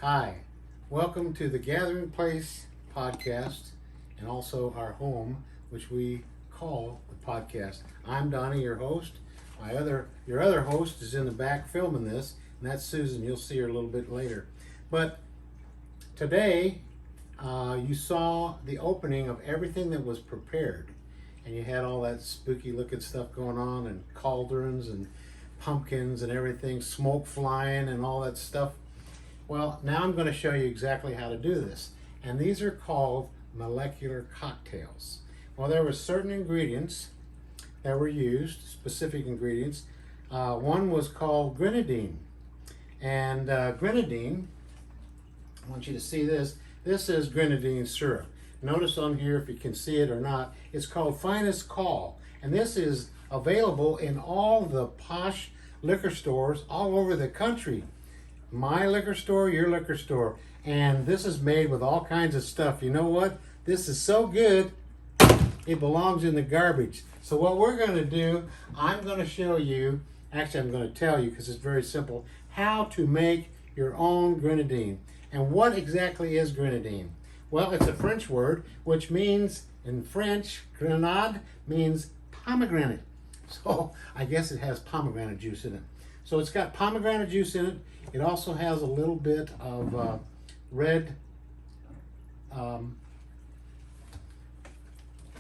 Hi, welcome to the Gathering Place podcast and also our home, which we call the podcast. I'm Donnie, your host. Your other host is in the back filming this, and that's Susan. You'll see her a little bit later. But today, you saw the opening of everything that was prepared, and you had all that spooky looking stuff going on, and cauldrons and pumpkins and everything, smoke flying and all that stuff. Well, now I'm going to show you exactly how to do this. And these are called molecular cocktails. Well, there were certain ingredients that were used, specific ingredients. One was called grenadine. And grenadine, I want you to see this. This is grenadine syrup. Notice on here, if you can see it or not, it's called Finest Call. And this is available in all the posh liquor stores all over the country. My liquor store, your liquor store. And this is made with all kinds of stuff. You know what? This is so good, it belongs in the garbage. So what we're going to do, I'm going to show you, actually I'm going to tell you because it's very simple, how to make your own grenadine. And what exactly is grenadine? Well, it's a French word, which means, in French, grenade means pomegranate. So I guess it has pomegranate juice in it. So it's got pomegranate juice in it. It also has a little bit of red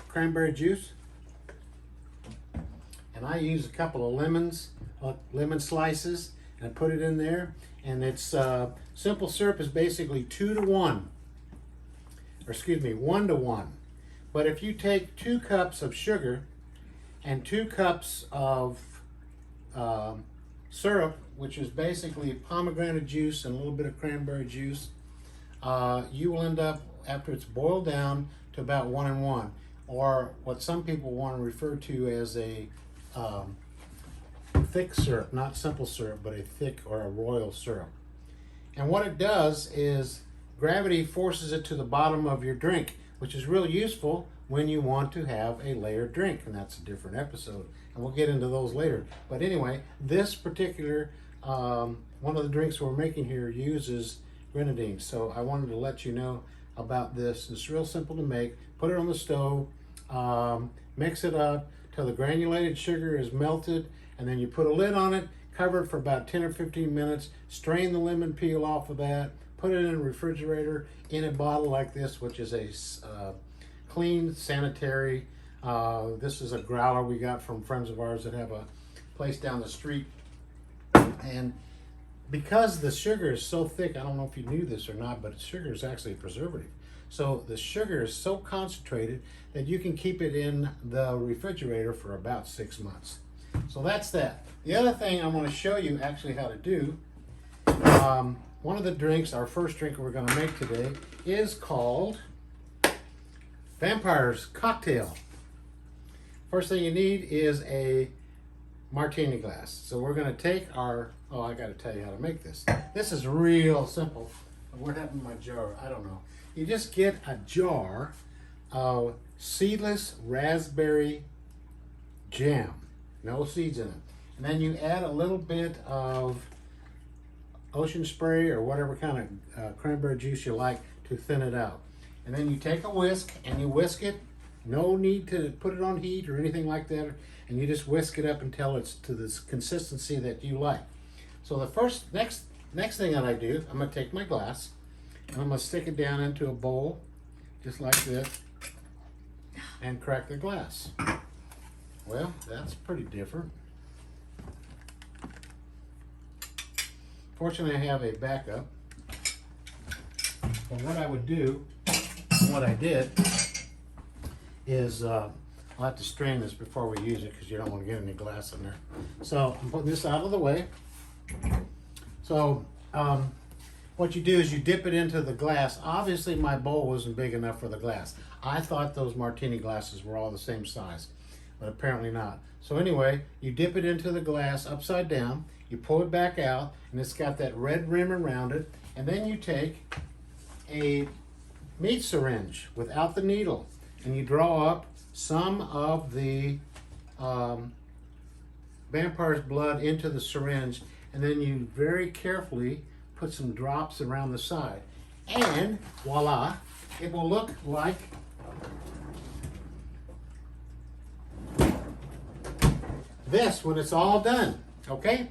cranberry juice. And I use a couple of lemons, lemon slices, and I put it in there. And it's simple syrup is basically 2 to 1. Or excuse me, 1 to 1. But if you take 2 cups of sugar and 2 cups of syrup, which is basically pomegranate juice and a little bit of cranberry juice, you will end up, after it's boiled down, to about 1 and 1, or what some people want to refer to as a thick syrup, not simple syrup, but a thick or a royal syrup. And what it does is gravity forces it to the bottom of your drink, which is really useful when you want to have a layered drink, and that's a different episode, and we'll get into those later. But anyway, this particular one of the drinks we're making here uses grenadine, so I wanted to let you know about this. It's real simple to make. Put it on the stove, mix it up till the granulated sugar is melted, and then you put a lid on it, cover it for about 10 or 15 minutes, strain the lemon peel off of that, put it in a refrigerator in a bottle like this, which is a clean, sanitary. This is a growler we got from friends of ours that have a place down the street. And because the sugar is so thick, I don't know if you knew this or not, but sugar is actually a preservative. So the sugar is so concentrated that you can keep it in the refrigerator for about 6 months. So that's that. The other thing I want to show you actually how to do, one of the drinks, our first drink we're going to make today, is called Vampire's Cocktail. First thing you need is a martini glass. So we're going to take our, I got to tell you how to make this. This is real simple. What happened to my jar? I don't know. You just get a jar of seedless raspberry jam. No seeds in it. And then you add a little bit of ocean spray or whatever kind of cranberry juice you like to thin it out. And then you take a whisk and you whisk it. No need to put it on heat or anything like that. And you just whisk it up until it's to this consistency that you like. So the next thing that I do, I'm going to take my glass and I'm going to stick it down into a bowl just like this and crack the glass. Well, that's pretty different. Fortunately, I have a backup. But what I would do, what I did, is I'll have to strain this before we use it because you don't want to get any glass in there. So I'm putting this out of the way. So what you do is you dip it into the glass. Obviously my bowl wasn't big enough for the glass. I thought those martini glasses were all the same size, but apparently not. So anyway, you dip it into the glass upside down, you pull it back out, and it's got that red rim around it, and then you take a meat syringe without the needle, and you draw up some of the vampire's blood into the syringe, and then you very carefully put some drops around the side. And voila, it will look like this when it's all done, okay?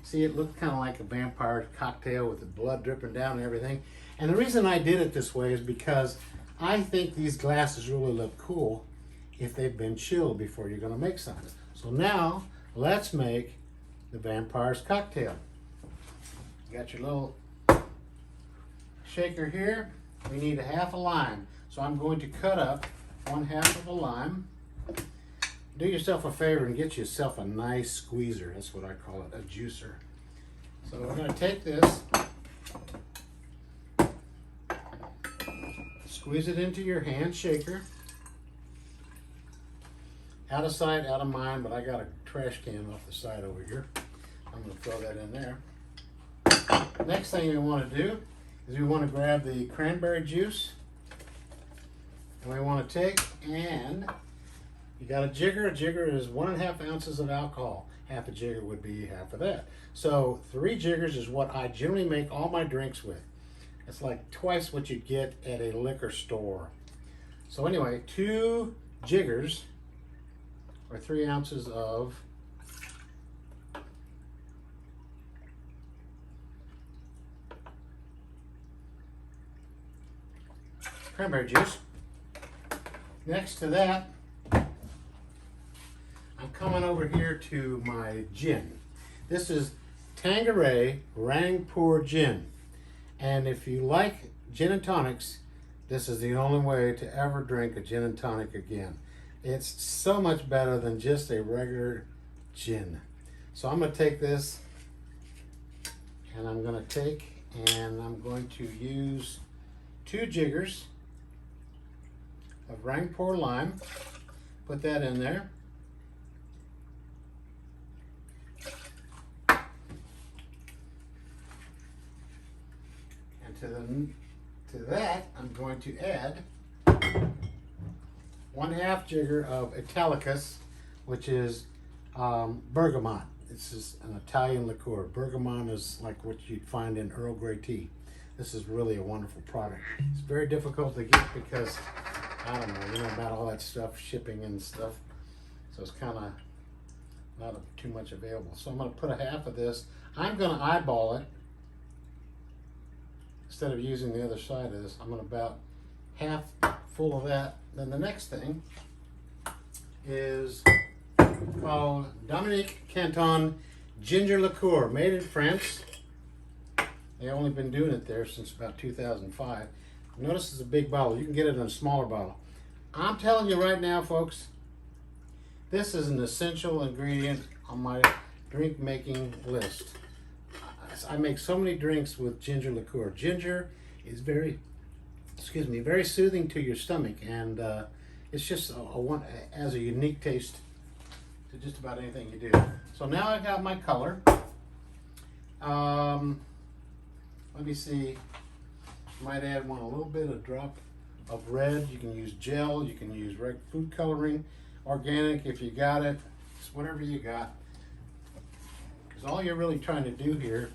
See, it looked kind of like a vampire cocktail with the blood dripping down and everything. And the reason I did it this way is because I think these glasses really look cool if they've been chilled before you're gonna make some. So now, let's make the vampire's cocktail. You got your little shaker here. We need a half a lime. So I'm going to cut up 1/2 of a lime. Do yourself a favor and get yourself a nice squeezer. That's what I call it, a juicer. So we're going to take this, squeeze it into your hand shaker. Out of sight, out of mind, but I got a trash can off the side over here. I'm going to throw that in there. Next thing we want to do is we want to grab the cranberry juice. And we want to take and you got a jigger. A jigger is 1.5 ounces of alcohol. Half a jigger would be half of that. So 3 jiggers is what I generally make all my drinks with. It's like twice what you get at a liquor store. So anyway, 2 jiggers or 3 ounces of cranberry juice. Next to that, I'm coming over here to my gin. This is Tanqueray Rangpur gin. And if you like gin and tonics, this is the only way to ever drink a gin and tonic again. It's so much better than just a regular gin. So I'm going to take this and I'm going to use 2 jiggers of Rangpur lime. Put that in there. And to that, I'm going to add 1/2 jigger of Italicus, which is bergamot. This is an Italian liqueur. Bergamot is like what you'd find in Earl Grey tea. This is really a wonderful product. It's very difficult to get because, I don't know, you know about all that stuff, shipping and stuff. So it's kind of not too much available. So I'm going to put 1/2 of this. I'm going to eyeball it. Instead of using the other side of this, I'm going to about half full of that. Then the next thing is called Dominique Canton Ginger Liqueur, made in France. They've only been doing it there since about 2005. Notice it's a big bottle. You can get it in a smaller bottle. I'm telling you right now, folks, this is an essential ingredient on my drink making list. I make so many drinks with ginger liqueur. Ginger is very soothing to your stomach, and it's just has a unique taste to just about anything you do. So now I've got my color. Let me see. Might add a little bit of drop of red. You can use gel. You can use food coloring, organic if you got it. It's whatever you got. Because all you're really trying to do here.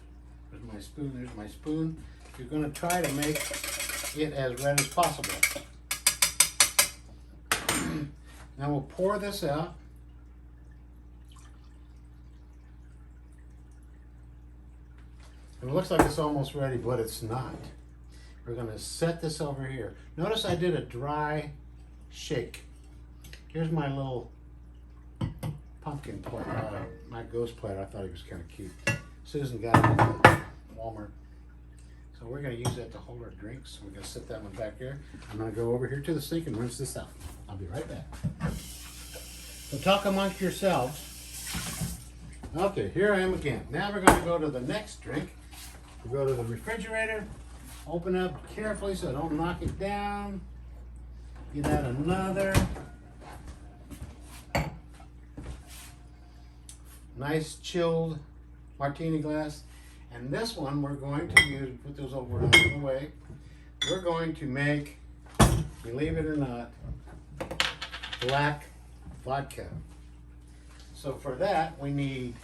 There's my spoon. You're going to try to make it as red as possible. Now we'll pour this out. And it looks like it's almost ready, but it's not. We're going to set this over here. Notice I did a dry shake. Here's my little pumpkin plate, my ghost plate. I thought he was kind of cute. Susan got it at Walmart. So we're going to use that to hold our drinks. We're going to set that one back here. I'm going to go over here to the sink and rinse this out. I'll be right back. So talk amongst yourselves. Okay, here I am again. Now we're going to go to the next drink. We go to the refrigerator. Open up carefully so don't knock it down. Get out another. Nice chilled martini glass. And this one we're going to use, put those over out of the way. We're going to make, believe it or not, black vodka. So for that we need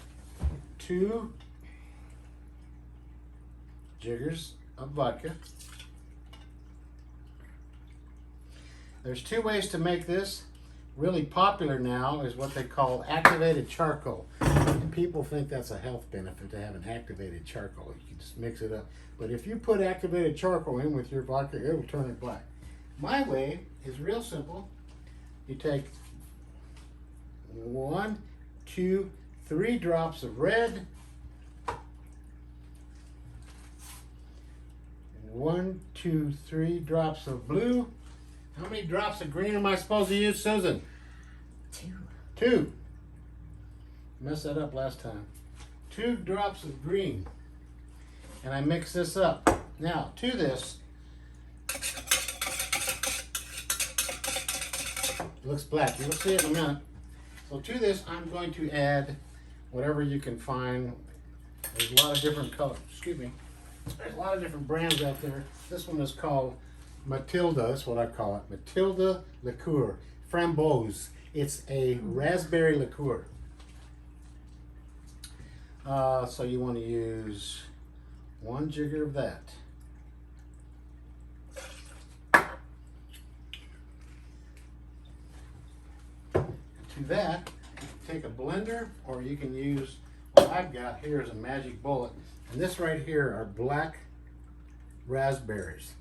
2 jiggers of vodka. There's two ways to make this. Really popular now is what they call activated charcoal. And people think that's a health benefit to have an activated charcoal. You can just mix it up. But if you put activated charcoal in with your vodka, it will turn it black. My way is real simple. You take 1, 2, 3 drops of red, 1, 2, 3 drops of blue. How many drops of green am I supposed to use, Susan? 2. 2. Messed that up last time. 2 drops of green. And I mix this up. Now, to this, it looks black. You'll see it in a minute. So to this, I'm going to add whatever you can find. There's a lot of different colors. Excuse me. There's a lot of different brands out there. This one is called Matilda. That's what I call it. Matilda liqueur. Framboise. It's a raspberry liqueur. So you want to use 1 jigger of that. To that, take a blender, or you can use what I've got here is a magic bullet. And this right here are black raspberries.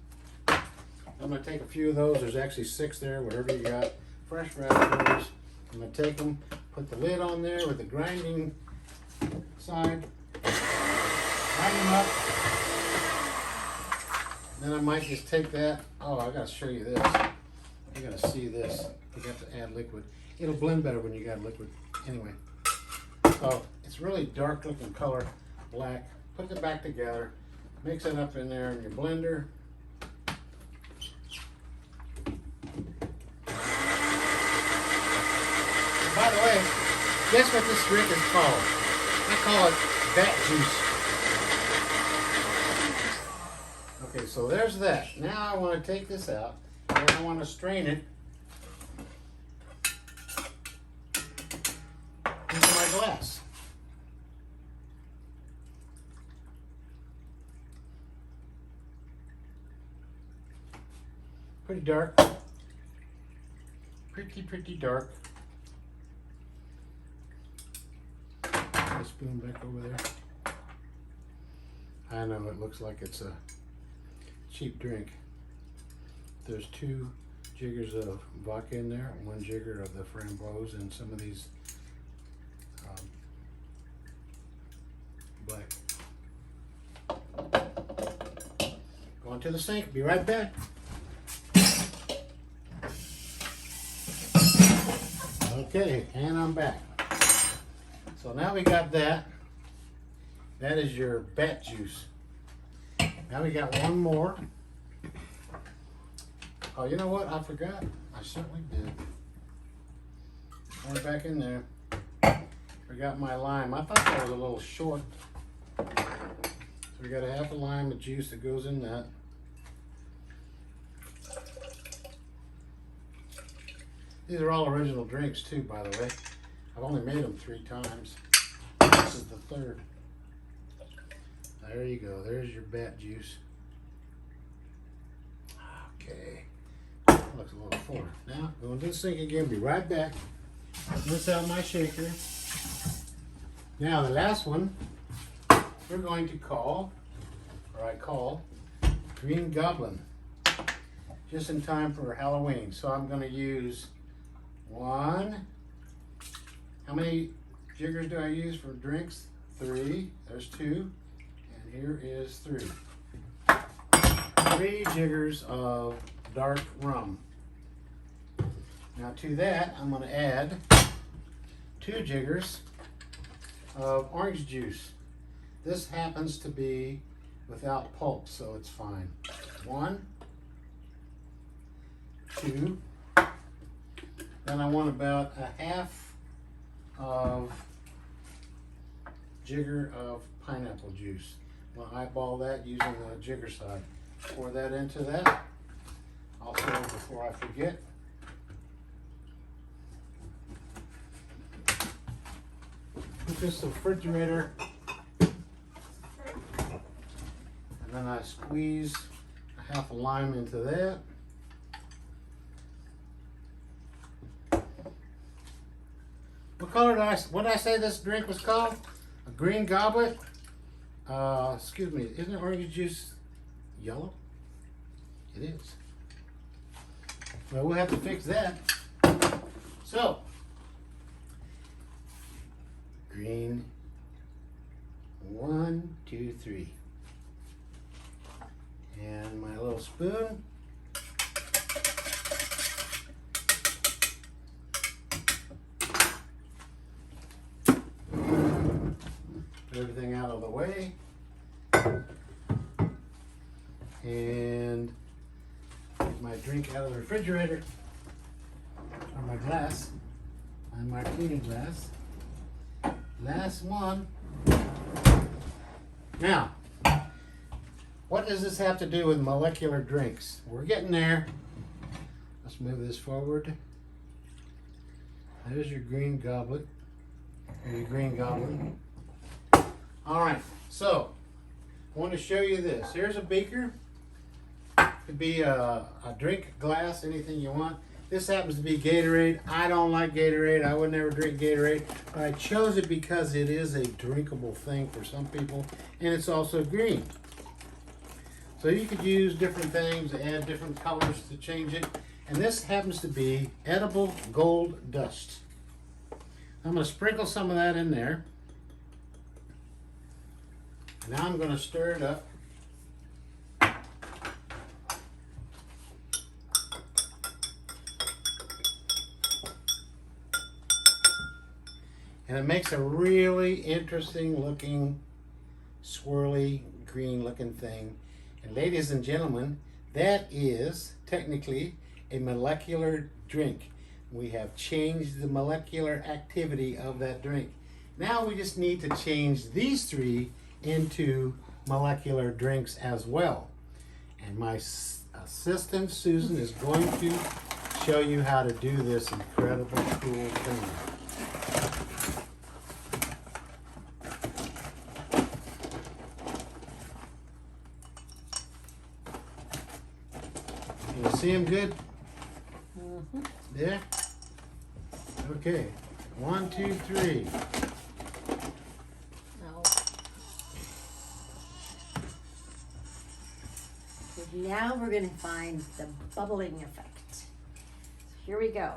I'm going to take a few of those. There's actually 6 there, whatever you got. Fresh raspberries. I'm going to take them, put the lid on there with the grinding side. Grind them up. Then I might just take that. Oh, I got to show you this. You got to see this. You got to add liquid. It'll blend better when you got liquid. Anyway. So it's really dark looking color, black. Put it back together. Mix it up in there in your blender. By the way, guess what this drink is called? I call it bat juice. Okay, so there's that. Now I want to take this out and I want to strain it into my glass. Pretty dark. Pretty dark. Put a spoon back over there. I know it looks like it's a cheap drink. There's 2 jiggers of vodka in there, 1 jigger of the framboise, and some of these black. Going to the sink. Be right back. Okay, and I'm back. So now we got that. That is your bat juice. Now we got one more. Oh, you know what? I forgot. I certainly did. Went back in there. Forgot my lime. I thought that was a little short. So we got a half a lime of juice that goes in that. These are all original drinks too, by the way. I've only made them 3 times. This is the 3rd. There you go. There's your bat juice. Okay. Looks a little fuller. Now, going to the sink again. Be right back. Rinse out my shaker. Now, the last one, we're going to call, or I call, Green Goblin. Just in time for Halloween. So I'm going to use 1. How many jiggers do I use for drinks? 3. There's 2. And here is 3. 3 jiggers of dark rum. Now to that, I'm going to add 2 jiggers of orange juice. This happens to be without pulp, so it's fine. 1, 2. Then I want about a half of jigger of pineapple juice. I'm going to eyeball that using the jigger side. Pour that into that. Also, before I forget, put this in the refrigerator. And then I squeeze a half a lime into that. What did I say this drink was called? A green goblet? Excuse me, isn't orange juice yellow? It is. Well, we'll have to fix that. So, green, 1, 2, 3. And my little spoon. Everything out of the way, and get my drink out of the refrigerator, or my glass, my martini glass. Last one. Now, what does this have to do with molecular drinks? We're getting there. Let's move this forward. There's your green goblet, or your green goblin. All right, so I want to show you this. Here's a beaker. Could be a drink glass, anything you want. This happens to be Gatorade. I don't like Gatorade. I would never drink Gatorade, but I chose it because it is a drinkable thing for some people, and it's also green. So you could use different things, add different colors to change it. And this happens to be edible gold dust. I'm going to sprinkle some of that in there. Now I'm going to stir it up. And it makes a really interesting looking, swirly, green looking thing. And ladies and gentlemen, that is technically a molecular drink. We have changed the molecular activity of that drink. Now we just need to change these three into molecular drinks as well. And my assistant Susan is going to show you how to do this incredible cool thing. You see him good? Mm-hmm. Yeah? Okay. 1, 2, 3. Now we're going to find the bubbling effect. So here we go.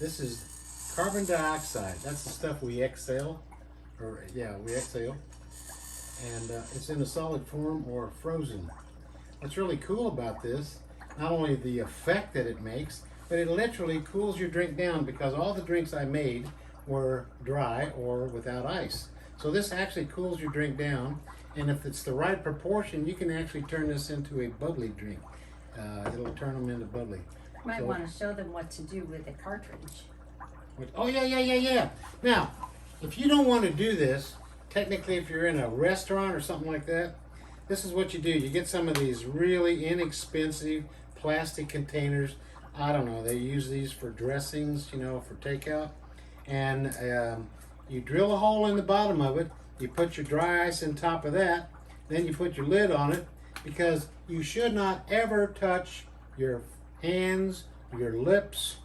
This is carbon dioxide. That's the stuff we exhale. We exhale. And it's in a solid form or frozen. What's really cool about this, not only the effect that it makes, but it literally cools your drink down, because all the drinks I made were dry or without ice. So this actually cools your drink down. And if it's the right proportion, you can actually turn this into a bubbly drink. It'll turn them into bubbly. You might want to show them what to do with the cartridge. Oh, yeah. Now, if you don't want to do this, technically if you're in a restaurant or something like that, this is what you do. You get some of these really inexpensive plastic containers. I don't know, they use these for dressings, for takeout. And you drill a hole in the bottom of it. You put your dry ice on top of that, then you put your lid on it, because you should not ever touch your hands, your lips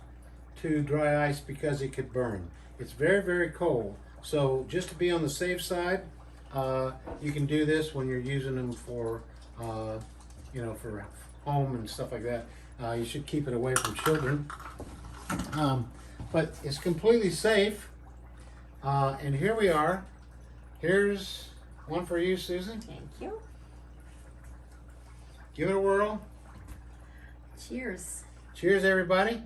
to dry ice, because it could burn. It's very, very cold. So just to be on the safe side, you can do this when you're using them for, for home and stuff like that. You should keep it away from children. But it's completely safe. And here we are. Here's one for you, Susan. Thank you. Give it a whirl. Cheers. Cheers, everybody.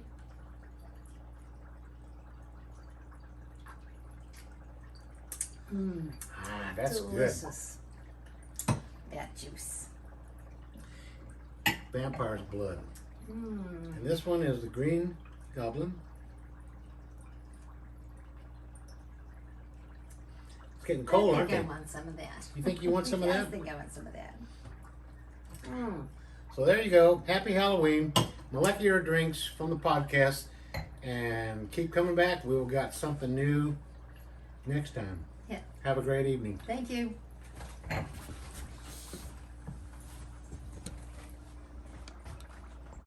That's delicious. That juice. Vampire's blood. And this one is the green goblin. It's getting cold, aren't they? I think I want some of that. You think you want some of that? I think I want some of that. So there you go. Happy Halloween. Molecular drinks from the podcast. And keep coming back. We've got something new next time. Yeah. Have a great evening. Thank you.